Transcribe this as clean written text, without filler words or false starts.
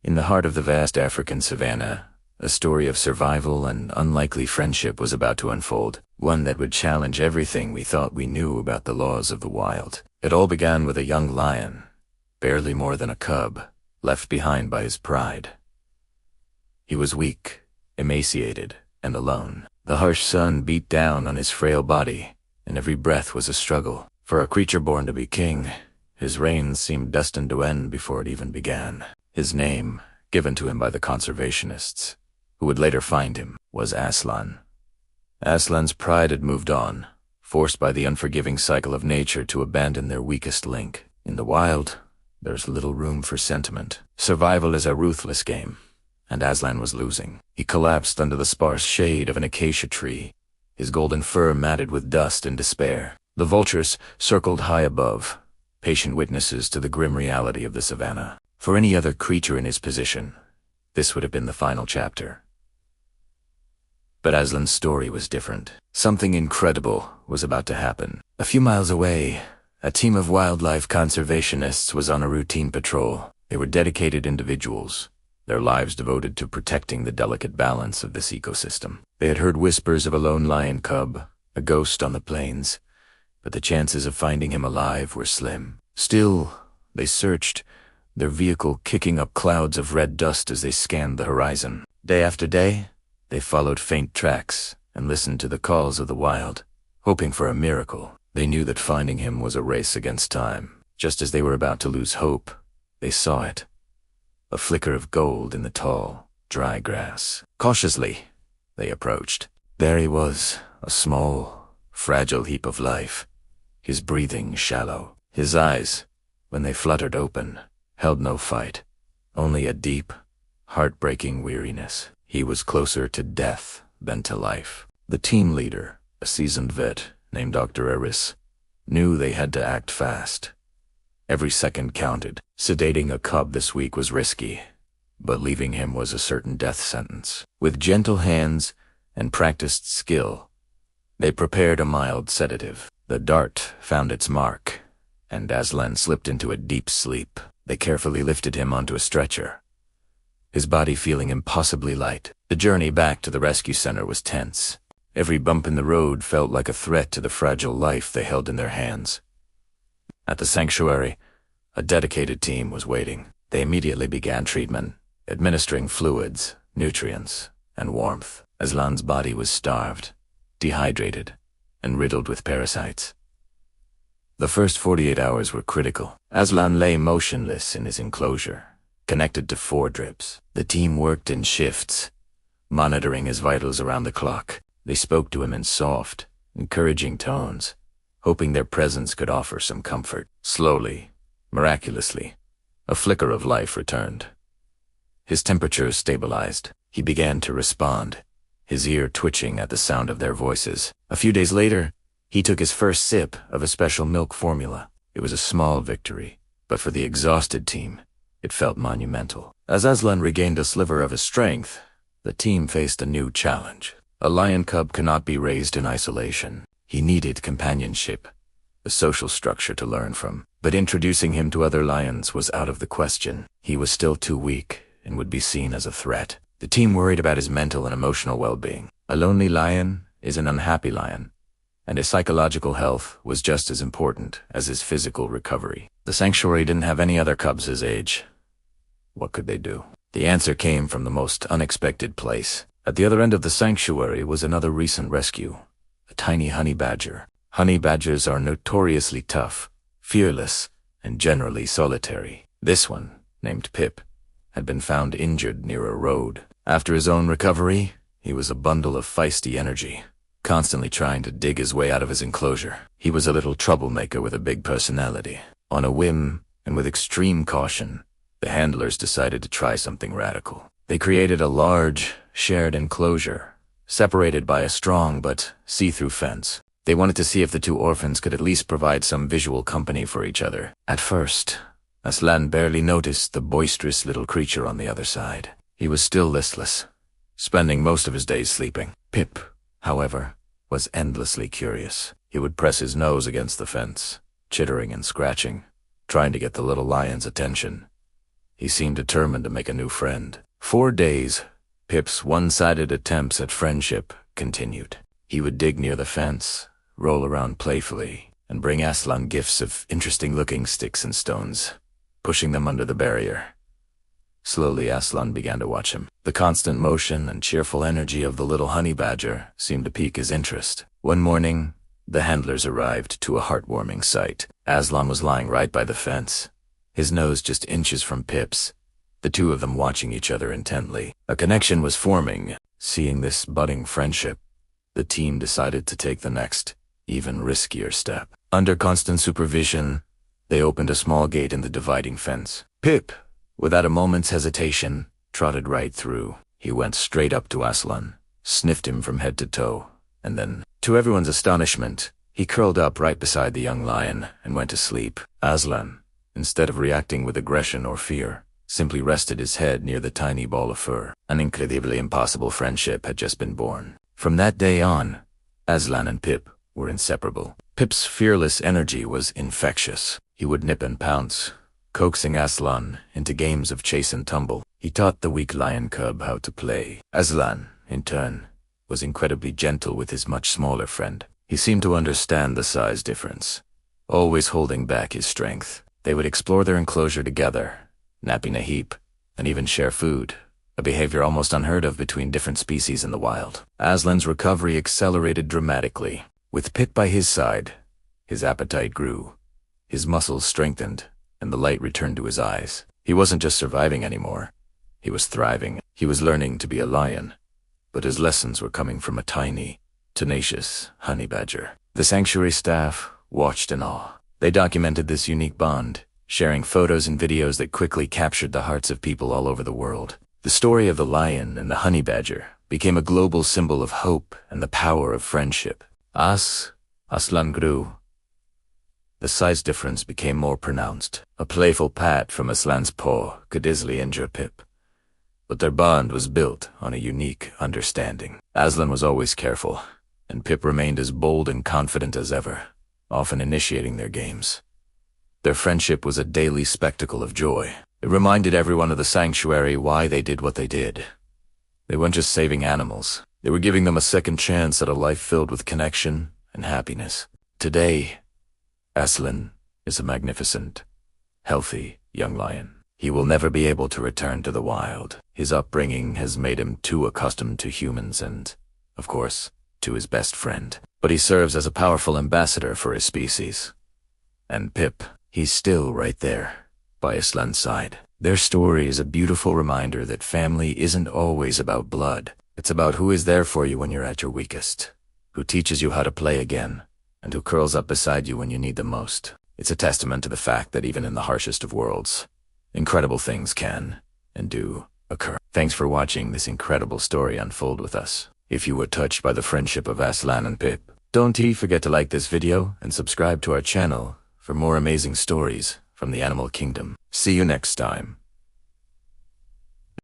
In the heart of the vast African savanna, a story of survival and unlikely friendship was about to unfold, one that would challenge everything we thought we knew about the laws of the wild. It all began with a young lion, barely more than a cub, left behind by his pride. He was weak, emaciated, and alone. The harsh sun beat down on his frail body, and every breath was a struggle. For a creature born to be king, his reign seemed destined to end before it even began. His name, given to him by the conservationists, who would later find him, was Aslan. Aslan's pride had moved on, forced by the unforgiving cycle of nature to abandon their weakest link. In the wild, there's little room for sentiment. Survival is a ruthless game, and Aslan was losing. He collapsed under the sparse shade of an acacia tree, his golden fur matted with dust and despair. The vultures circled high above, patient witnesses to the grim reality of the savannah. For any other creature in his position, this would have been the final chapter. But Aslan's story was different. Something incredible was about to happen. A few miles away, a team of wildlife conservationists was on a routine patrol. They were dedicated individuals, their lives devoted to protecting the delicate balance of this ecosystem. They had heard whispers of a lone lion cub, a ghost on the plains, but the chances of finding him alive were slim. Still, they searched, their vehicle kicking up clouds of red dust as they scanned the horizon. Day after day, they followed faint tracks and listened to the calls of the wild, hoping for a miracle. They knew that finding him was a race against time. Just as they were about to lose hope, they saw it. A flicker of gold in the tall, dry grass. Cautiously, they approached. There he was, a small, fragile heap of life, his breathing shallow. His eyes, when they fluttered open, held no fight, only a deep, heartbreaking weariness. He was closer to death than to life. The team leader, a seasoned vet named Dr. Eris, knew they had to act fast. Every second counted. Sedating a cub this week was risky, but leaving him was a certain death sentence. With gentle hands and practiced skill, they prepared a mild sedative. The dart found its mark, and Aslan slipped into a deep sleep. They carefully lifted him onto a stretcher, his body feeling impossibly light. The journey back to the rescue center was tense. Every bump in the road felt like a threat to the fragile life they held in their hands. At the sanctuary, a dedicated team was waiting. They immediately began treatment, administering fluids, nutrients, and warmth. Aslan's body was starved, dehydrated, and riddled with parasites. The first 48 hours were critical. Aslan lay motionless in his enclosure, connected to 4 drips. The team worked in shifts, monitoring his vitals around the clock. They spoke to him in soft, encouraging tones, hoping their presence could offer some comfort. Slowly, miraculously, a flicker of life returned. His temperature stabilized. He began to respond, his ear twitching at the sound of their voices. A few days later, he took his first sip of a special milk formula. It was a small victory, but for the exhausted team, it felt monumental. As Aslan regained a sliver of his strength, the team faced a new challenge. A lion cub cannot be raised in isolation. He needed companionship, a social structure to learn from. But introducing him to other lions was out of the question. He was still too weak and would be seen as a threat. The team worried about his mental and emotional well-being. A lonely lion is an unhappy lion, and his psychological health was just as important as his physical recovery. The sanctuary didn't have any other cubs his age. What could they do? The answer came from the most unexpected place. At the other end of the sanctuary was another recent rescue, a tiny honey badger. Honey badgers are notoriously tough, fearless, and generally solitary. This one, named Pip, had been found injured near a road. After his own recovery, he was a bundle of feisty energy, constantly trying to dig his way out of his enclosure. He was a little troublemaker with a big personality. On a whim, and with extreme caution, the handlers decided to try something radical. They created a large, shared enclosure, separated by a strong but see-through fence. They wanted to see if the 2 orphans could at least provide some visual company for each other. At first, Aslan barely noticed the boisterous little creature on the other side. He was still listless, spending most of his days sleeping. Pip, however, was endlessly curious. He would press his nose against the fence, chittering and scratching, trying to get the little lion's attention. He seemed determined to make a new friend. 4 days, Pip's one-sided attempts at friendship continued. He would dig near the fence, roll around playfully, and bring Aslan gifts of interesting-looking sticks and stones, pushing them under the barrier. Slowly, Aslan began to watch him. The constant motion and cheerful energy of the little honey badger seemed to pique his interest. One morning, the handlers arrived to a heartwarming sight. Aslan was lying right by the fence, his nose just inches from Pip's, the two of them watching each other intently. A connection was forming. Seeing this budding friendship, the team decided to take the next, even riskier step. Under constant supervision, they opened a small gate in the dividing fence. Pip, without a moment's hesitation, trotted right through. He went straight up to Aslan, sniffed him from head to toe, and then, to everyone's astonishment, he curled up right beside the young lion and went to sleep. Aslan, instead of reacting with aggression or fear, simply rested his head near the tiny ball of fur. An incredibly impossible friendship had just been born. From that day on, Aslan and Pip were inseparable. Pip's fearless energy was infectious. He would nip and pounce, coaxing Aslan into games of chase and tumble. He taught the weak lion cub how to play. Aslan, in turn, was incredibly gentle with his much smaller friend. He seemed to understand the size difference, always holding back his strength. They would explore their enclosure together, napping a heap, and even share food, a behavior almost unheard of between different species in the wild. Aslan's recovery accelerated dramatically. With Pip by his side, his appetite grew, his muscles strengthened, and the light returned to his eyes. He wasn't just surviving anymore. He was thriving. He was learning to be a lion, but his lessons were coming from a tiny, tenacious honey badger. The sanctuary staff watched in awe. They documented this unique bond, sharing photos and videos that quickly captured the hearts of people all over the world. The story of the lion and the honey badger became a global symbol of hope and the power of friendship. As Aslan grew, the size difference became more pronounced. A playful pat from Aslan's paw could easily injure Pip, but their bond was built on a unique understanding. Aslan was always careful, and Pip remained as bold and confident as ever, often initiating their games. Their friendship was a daily spectacle of joy. It reminded everyone of the sanctuary why they did what they did. They weren't just saving animals. They were giving them a second chance at a life filled with connection and happiness. Today, Aslan is a magnificent, healthy young lion. He will never be able to return to the wild. His upbringing has made him too accustomed to humans and, of course, to his best friend. But he serves as a powerful ambassador for his species. And Pip, he's still right there, by Aslan's side. Their story is a beautiful reminder that family isn't always about blood. It's about who is there for you when you're at your weakest, who teaches you how to play again, and who curls up beside you when you need them most. It's a testament to the fact that even in the harshest of worlds, incredible things can, and do, occur. Thanks for watching this incredible story unfold with us. If you were touched by the friendship of Aslan and Pip, don't forget to like this video and subscribe to our channel for more amazing stories from the animal kingdom. See you next time.